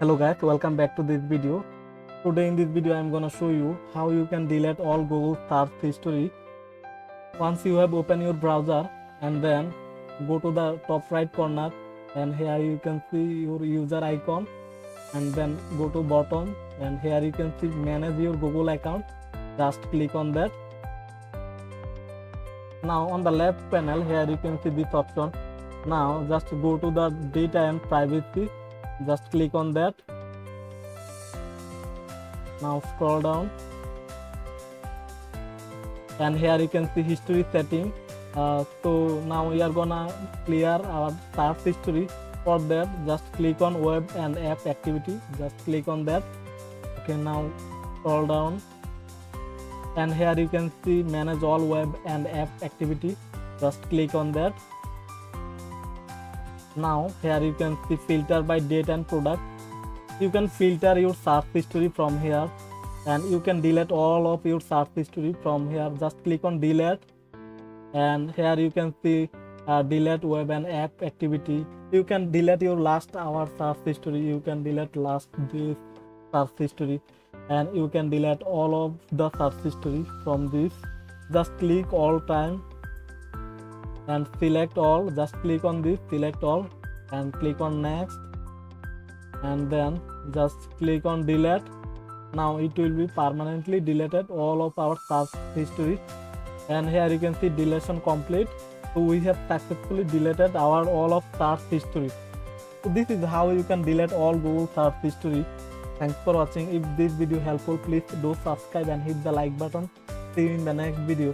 Hello guys, welcome back to this video. Today in this video I am gonna show you how you can delete all Google search history. Once you have opened your browser and then go to the top right corner, and here you can see your user icon, and then go to bottom and here you can see manage your Google account. Just click on that. Now on the left panel here you can see this option. Now just go to the data and privacy. Just click on that. Now scroll down and here you can see history setting. So now we are gonna clear our search history. For that, just click on web and app activity. Just click on that. Okay, now scroll down and here you can see manage all web and app activity. Just click on that. Now here you can see filter by date and product. You can filter your search history from here and you can delete all of your search history from here. Just click on delete and here you can see delete web and app activity. You can delete your last hour search history, you can delete last day's search history, and you can delete all of the search history from this. Just click all time and select all. Just click on this, select all and click on next and then just click on delete. Now it will be permanently deleted all of our search history, and here you can see deletion complete. So we have successfully deleted our all of search history. So this is how you can delete all Google search history. Thanks for watching. If this video helpful, please do subscribe and hit the like button. See you in the next video.